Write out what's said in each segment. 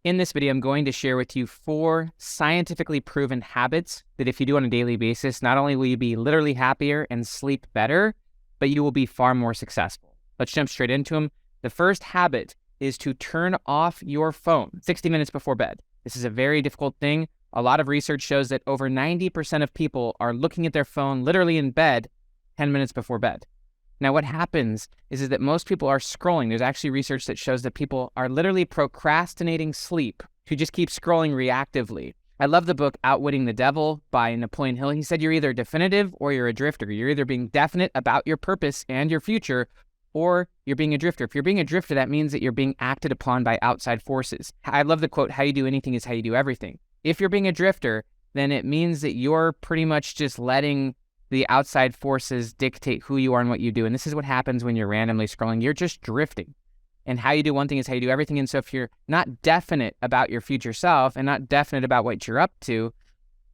In this video, I'm going to share with you 4 scientifically proven habits that if you do on a daily basis, not only will you be literally happier and sleep better, but you will be far more successful. Let's jump straight into them. The first habit is to turn off your phone 60 minutes before bed. This is a very difficult thing. A lot of research shows that over 90% of people are looking at their phone literally in bed 10 minutes before bed. Now, what happens is that most people are scrolling. There's actually research that shows that people are literally procrastinating sleep to just keep scrolling reactively. I love the book Outwitting the Devil by Napoleon Hill. He said you're either definitive or you're a drifter. You're either being definite about your purpose and your future, or you're being a drifter. If you're being a drifter, that means that you're being acted upon by outside forces. I love the quote, how you do anything is how you do everything. If you're being a drifter, then it means that you're pretty much just letting the outside forces dictate who you are and what you do. And this is what happens when you're randomly scrolling. You're just drifting. And how you do one thing is how you do everything. And so if you're not definite about your future self and not definite about what you're up to,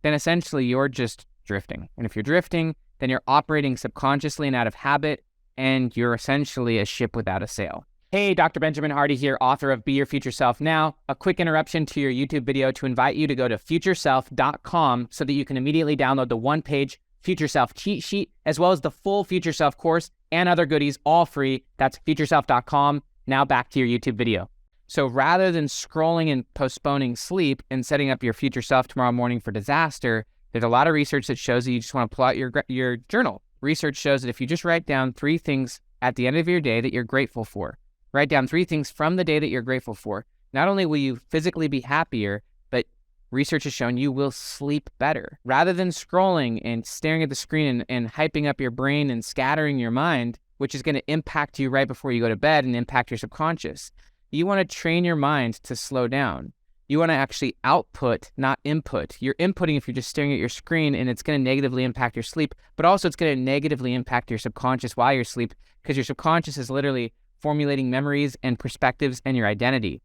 then essentially you're just drifting. And if you're drifting, then you're operating subconsciously and out of habit, and you're essentially a ship without a sail. Hey, Dr. Benjamin Hardy here, author of Be Your Future Self Now. A quick interruption to your YouTube video to invite you to go to futureself.com so that you can immediately download the one-page Future Self cheat sheet, as well as the full Future Self course and other goodies, all free. That's futureself.com. Now back to your YouTube video. So rather than scrolling and postponing sleep and setting up your future self tomorrow morning for disaster, there's a lot of research that shows that you just want to pull out your journal. Research shows that if you just write down 3 things at the end of your day that you're grateful for, write down 3 things from the day that you're grateful for, not only will you physically be happier, but research has shown you will sleep better. Rather than scrolling and staring at the screen and hyping up your brain and scattering your mind, which is going to impact you right before you go to bed and impact your subconscious, you want to train your mind to slow down. You want to actually output, not input. You're inputting if you're just staring at your screen, and it's going to negatively impact your sleep, but also it's going to negatively impact your subconscious while you're asleep, because your subconscious is literally formulating memories and perspectives and your identity.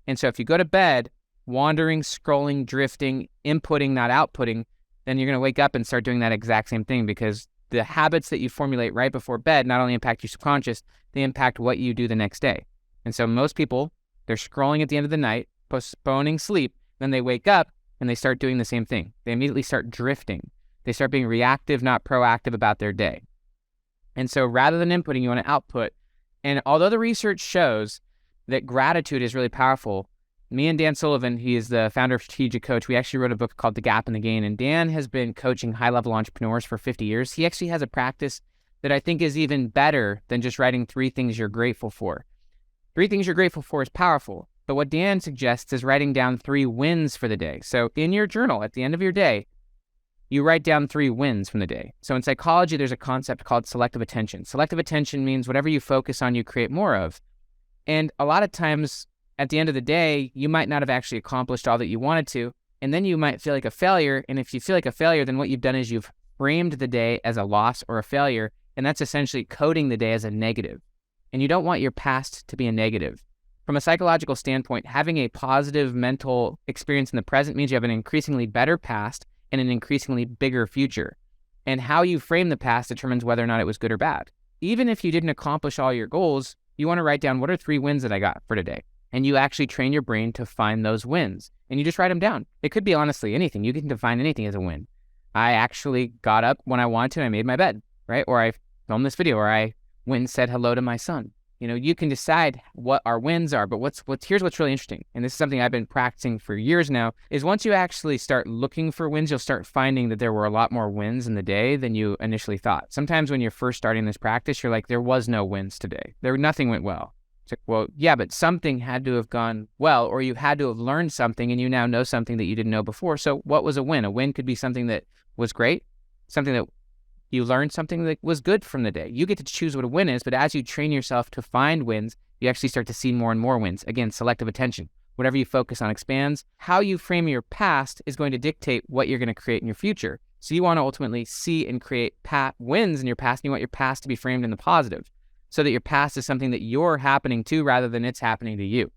And so if you go to bed wandering, scrolling, drifting, inputting, not outputting, then you're going to wake up and start doing that exact same thing, because the habits that you formulate right before bed not only impact your subconscious, they impact what you do the next day. And so most people, they're scrolling at the end of the night, postponing sleep, then they wake up and they start doing the same thing. They immediately start drifting. They start being reactive, not proactive about their day. And so rather than inputting, you want to output. And although the research shows that gratitude is really powerful, me and Dan Sullivan, he is the founder of Strategic Coach, we actually wrote a book called The Gap and the Gain. And Dan has been coaching high-level entrepreneurs for 50 years. He actually has a practice that I think is even better than just writing 3 things you're grateful for. 3 things you're grateful for is powerful. But what Dan suggests is writing down 3 wins for the day. So in your journal, at the end of your day, you write down 3 wins from the day. So in psychology, there's a concept called selective attention. Selective attention means whatever you focus on, you create more of. And a lot of times at the end of the day, you might not have actually accomplished all that you wanted to. And then you might feel like a failure. And if you feel like a failure, then what you've done is you've framed the day as a loss or a failure. And that's essentially coding the day as a negative. And you don't want your past to be a negative. From a psychological standpoint, having a positive mental experience in the present means you have an increasingly better past and an increasingly bigger future. And how you frame the past determines whether or not it was good or bad. Even if you didn't accomplish all your goals, you want to write down, what are 3 wins that I got for today? And you actually train your brain to find those wins. And you just write them down. It could be honestly anything. You can define anything as a win. I actually got up when I wanted to and I made my bed, right? Or I filmed this video, or I went and said hello to my son. You know, you can decide what our wins are, but here's what's really interesting, and this is something I've been practicing for years now, is once you actually start looking for wins, you'll start finding that there were a lot more wins in the day than you initially thought. Sometimes when you're first starting this practice, you're like, there was no wins today. Nothing went well. It's like, well, yeah, but something had to have gone well, or you had to have learned something, and you now know something that you didn't know before. So what was a win? A win could be something that was great, something that you learned something that was good from the day. You get to choose what a win is, but as you train yourself to find wins, you actually start to see more and more wins. Again, selective attention. Whatever you focus on expands. How you frame your past is going to dictate what you're going to create in your future. So you want to ultimately see and create wins in your past, and you want your past to be framed in the positive, so that your past is something that you're happening to rather than it's happening to you.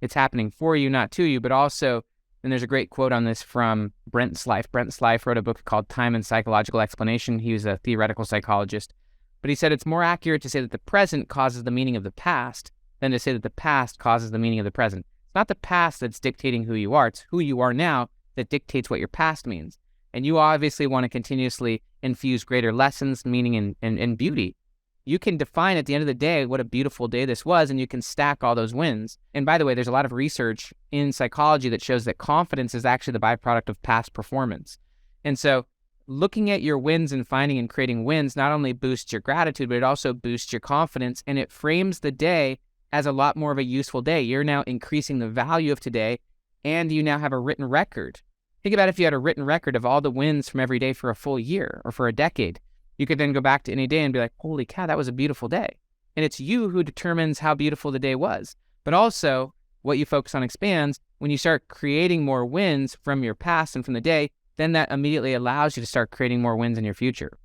It's happening for you, not to you, but also, and there's a great quote on this from Brent Slife. Brent Slife wrote a book called Time and Psychological Explanation. He was a theoretical psychologist. But he said it's more accurate to say that the present causes the meaning of the past than to say that the past causes the meaning of the present. not the past that's dictating who you are. It's who you are now that dictates what your past means. And you obviously want to continuously infuse greater lessons, meaning, and beauty. You can define at the end of the day what a beautiful day this was, and you can stack all those wins. And by the way, there's a lot of research in psychology that shows that confidence is actually the byproduct of past performance. And so looking at your wins and finding and creating wins not only boosts your gratitude, but it also boosts your confidence, and it frames the day as a lot more of a useful day. You're now increasing the value of today, and you now have a written record. Think about if you had a written record of all the wins from every day for a full year or for a decade. You could then go back to any day and be like, holy cow, that was a beautiful day. And it's you who determines how beautiful the day was. But also, what you focus on expands. When you start creating more wins from your past and from the day, then that immediately allows you to start creating more wins in your future.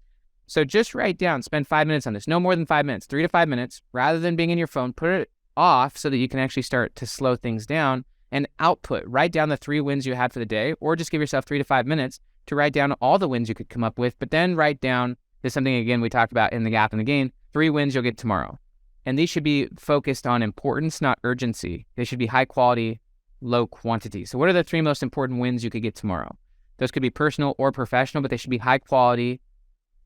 So just write down, spend 5 minutes on this, no more than 5 minutes, 3 to 5 minutes, rather than being in your phone, put it off so that you can actually start to slow things down and output. Write down the 3 wins you had for the day, or just give yourself 3 to 5 minutes to write down all the wins you could come up with, but then write down, this is something, again, we talked about in the gap and the gain, 3 wins you'll get tomorrow. And these should be focused on importance, not urgency. They should be high quality, low quantity. So what are the 3 most important wins you could get tomorrow? Those could be personal or professional, but they should be high quality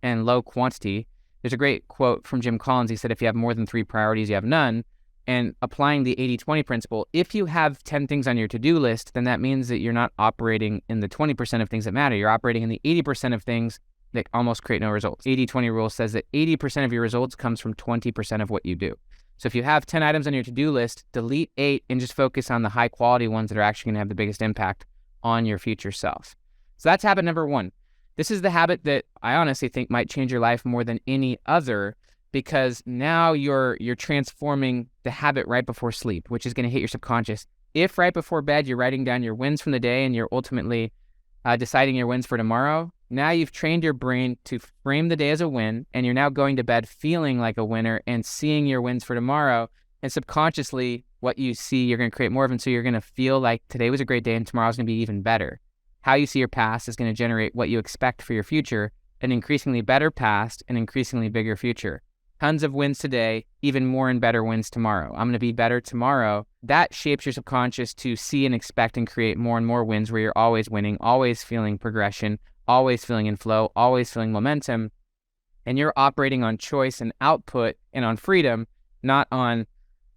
and low quantity. There's a great quote from Jim Collins. He said, if you have more than 3 priorities, you have none. And applying the 80-20 principle, if you have 10 things on your to-do list, then that means that you're not operating in the 20% of things that matter. You're operating in the 80% of things that almost create no results. 80-20 rule says that 80% of your results comes from 20% of what you do. So if you have 10 items on your to-do list, delete 8 and just focus on the high quality ones that are actually going to have the biggest impact on your future self. So that's habit number 1. This is the habit that I honestly think might change your life more than any other, because now you're transforming the habit right before sleep, which is going to hit your subconscious. If right before bed you're writing down your wins from the day and you're ultimately deciding your wins for tomorrow, now you've trained your brain to frame the day as a win, and you're now going to bed feeling like a winner and seeing your wins for tomorrow. And subconsciously, what you see, you're going to create more of, and so you're going to feel like today was a great day and tomorrow's going to be even better. How you see your past is going to generate what you expect for your future, an increasingly better past, an increasingly bigger future. Tons of wins today, even more and better wins tomorrow. I'm going to be better tomorrow. That shapes your subconscious to see and expect and create more and more wins where you're always winning, always feeling progression, always feeling in flow, always feeling momentum. And you're operating on choice and output and on freedom, not on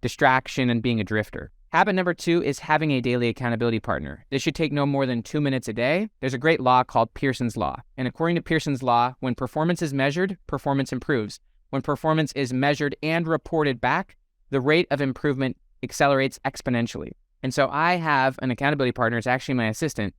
distraction and being a drifter. Habit number 2 is having a daily accountability partner. This should take no more than 2 minutes a day. There's a great law called Pearson's Law. And according to Pearson's Law, when performance is measured, performance improves. When performance is measured and reported back, the rate of improvement accelerates exponentially. And so I have an accountability partner. It's actually my assistant.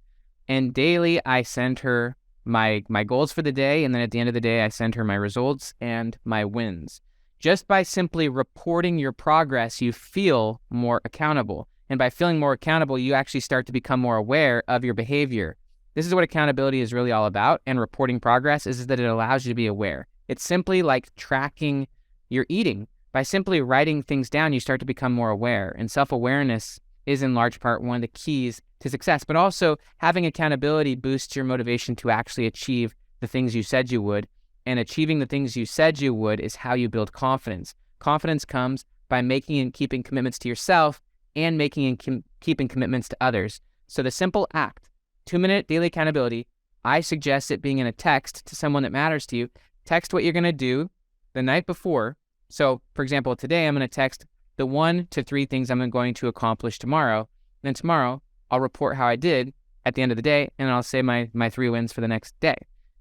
And daily I send her my goals for the day. And then at the end of the day, I send her my results and my wins. Just by simply reporting your progress, you feel more accountable. And by feeling more accountable, you actually start to become more aware of your behavior. This is what accountability is really all about. And reporting progress is that it allows you to be aware. It's simply like tracking your eating. By simply writing things down, you start to become more aware. And self-awareness is in large part one of the keys to success. But also having accountability boosts your motivation to actually achieve the things you said you would. And achieving the things you said you would is how you build confidence. Confidence comes by making and keeping commitments to yourself and making and keeping commitments to others. So the simple act, 2-minute daily accountability, I suggest it being in a text to someone that matters to you. Text what you're going to do the night before. So for example, today I'm going to text the 1 to 3 things I'm going to accomplish tomorrow. And then tomorrow I'll report how I did at the end of the day, and I'll say my 3 wins for the next day.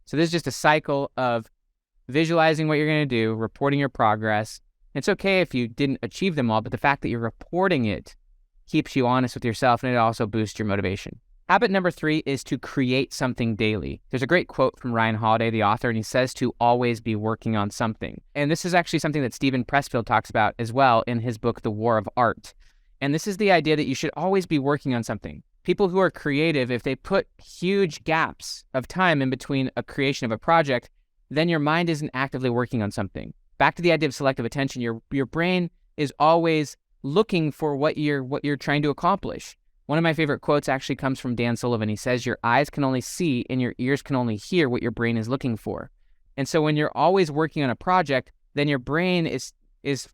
So this is just a cycle of visualizing what you're going to do, reporting your progress. It's okay if you didn't achieve them all, but the fact that you're reporting it keeps you honest with yourself, and it also boosts your motivation. Habit number 3 is to create something daily. There's a great quote from Ryan Holiday, the author, and he says to always be working on something. And this is actually something that Steven Pressfield talks about as well in his book, The War of Art. And this is the idea that you should always be working on something. People who are creative, if they put huge gaps of time in between a creation of a project, then your mind isn't actively working on something. Back to the idea of selective attention, your brain is always looking for what you're trying to accomplish. One of my favorite quotes actually comes from Dan Sullivan. He says, your eyes can only see and your ears can only hear what your brain is looking for. And so when you're always working on a project, then your brain is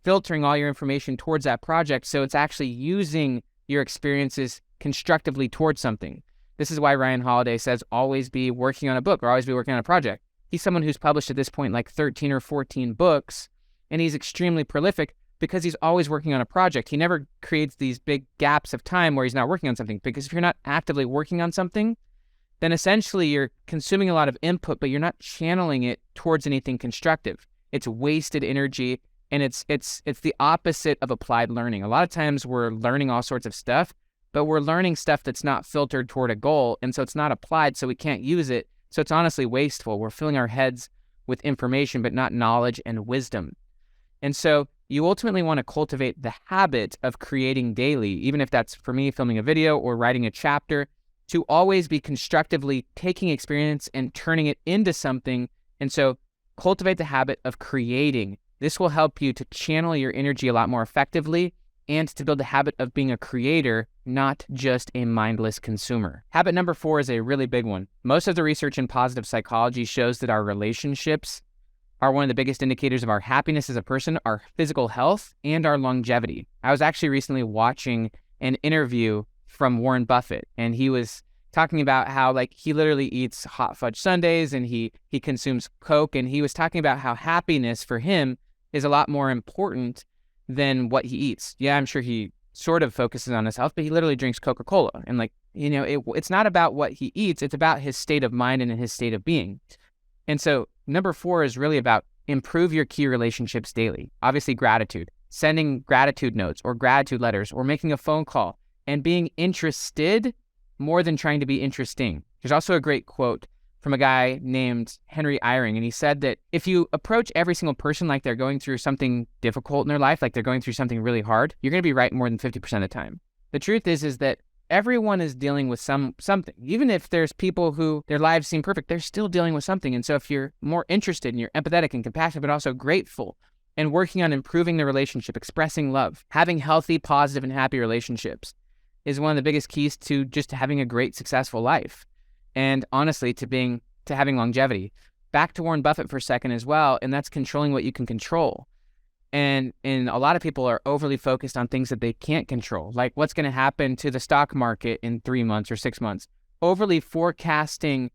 filtering all your information towards that project. So it's actually using your experiences constructively towards something. This is why Ryan Holiday says always be working on a book or always be working on a project. He's someone who's published at this point like 13 or 14 books, and he's extremely prolific because he's always working on a project. He never creates these big gaps of time where he's not working on something, because if you're not actively working on something, then essentially you're consuming a lot of input, but you're not channeling it towards anything constructive. It's wasted energy, and it's the opposite of applied learning. A lot of times we're learning all sorts of stuff, but we're learning stuff that's not filtered toward a goal, and so it's not applied, so we can't use it. So it's honestly wasteful. We're filling our heads with information, but not knowledge and wisdom. And so you ultimately want to cultivate the habit of creating daily, even if that's, for me, filming a video or writing a chapter, to always be constructively taking experience and turning it into something. And so cultivate the habit of creating. This will help you to channel your energy a lot more effectively and to build the habit of being a creator, not just a mindless consumer. Habit number 4 is a really big one. Most of the research in positive psychology shows that our relationships are one of the biggest indicators of our happiness as a person, our physical health, and our longevity. I was actually recently watching an interview from Warren Buffett, and he was talking about how he literally eats hot fudge sundaes and he consumes Coke, and he was talking about how happiness for him is a lot more important than what he eats. Yeah, I'm sure he sort of focuses on his health, but he literally drinks Coca-Cola. And it's not about what he eats, it's about his state of mind and his state of being. And so number 4 is really about improve your key relationships daily. Obviously, gratitude, sending gratitude notes or gratitude letters or making a phone call, and being interested more than trying to be interesting. There's also a great quote from a guy named Henry Eyring, and he said that if you approach every single person like they're going through something difficult in their life, like they're going through something really hard, you're going to be right more than 50% of the time. The truth is that everyone is dealing with something. Even if there's people who their lives seem perfect, they're still dealing with something. And so if you're more interested and you're empathetic and compassionate, but also grateful, and working on improving the relationship, expressing love, having healthy, positive, and happy relationships is one of the biggest keys to just having a great, successful life. And honestly, to having longevity. Back to Warren Buffett for a second as well, and that's controlling what you can control. And a lot of people are overly focused on things that they can't control, like what's going to happen to the stock market in 3 months or 6 months. Overly forecasting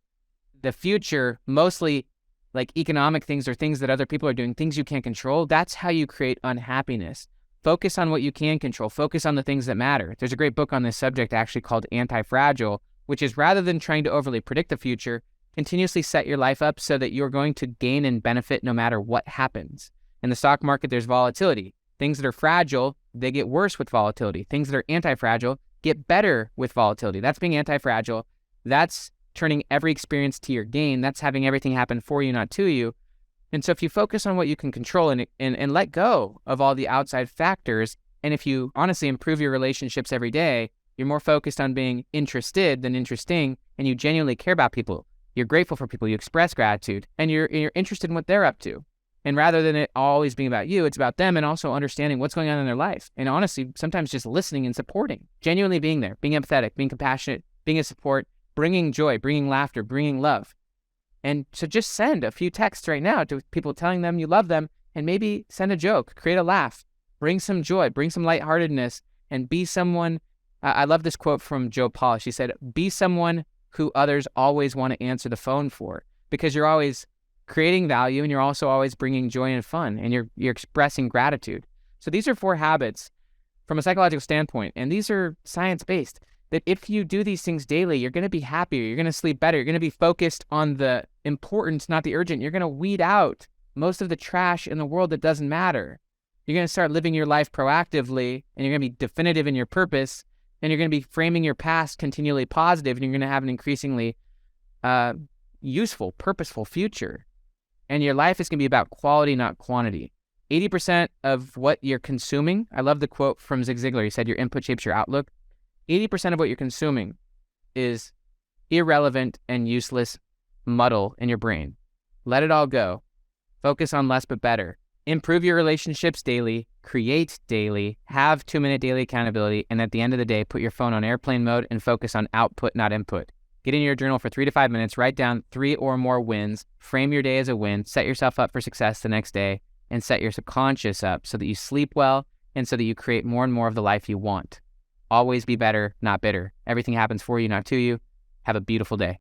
the future, mostly like economic things or things that other people are doing, things you can't control. That's how you create unhappiness. Focus on what you can control. Focus on the things that matter. There's a great book on this subject actually called Anti-Fragile, which is rather than trying to overly predict the future, continuously set your life up so that you're going to gain and benefit no matter what happens. In the stock market, there's volatility. Things that are fragile, they get worse with volatility. Things that are anti-fragile get better with volatility. That's being anti-fragile. That's turning every experience to your gain. That's having everything happen for you, not to you. And so if you focus on what you can control and let go of all the outside factors, and if you honestly improve your relationships every day, you're more focused on being interested than interesting, and you genuinely care about people. You're grateful for people. You express gratitude, and you're interested in what they're up to. And rather than it always being about you, it's about them, and also understanding what's going on in their life. And honestly, sometimes just listening and supporting, genuinely being there, being empathetic, being compassionate, being a support, bringing joy, bringing laughter, bringing love. And so just send a few texts right now to people telling them you love them, and maybe send a joke, create a laugh, bring some joy, bring some lightheartedness, and be someone. I love this quote from Joe Paul. She said, be someone who others always want to answer the phone for, because you're always creating value, and you're also always bringing joy and fun, and you're expressing gratitude. So these are 4 habits from a psychological standpoint, and these are science-based, that if you do these things daily, you're going to be happier, you're going to sleep better, you're going to be focused on the important, not the urgent. You're going to weed out most of the trash in the world that doesn't matter. You're going to start living your life proactively, and you're going to be definitive in your purpose, and you're going to be framing your past continually positive, and you're going to have an increasingly useful, purposeful future. And your life is going to be about quality, not quantity. 80% of what you're consuming, I love the quote from Zig Ziglar. He said, your input shapes your outlook. 80% of what you're consuming is irrelevant and useless muddle in your brain. Let it all go. Focus on less but better. Improve your relationships daily, create daily, have 2-minute daily accountability, and at the end of the day, put your phone on airplane mode and focus on output, not input. Get in your journal for 3 to 5 minutes, write down 3 or more wins, frame your day as a win, set yourself up for success the next day, and set your subconscious up so that you sleep well and so that you create more and more of the life you want. Always be better, not bitter. Everything happens for you, not to you. Have a beautiful day.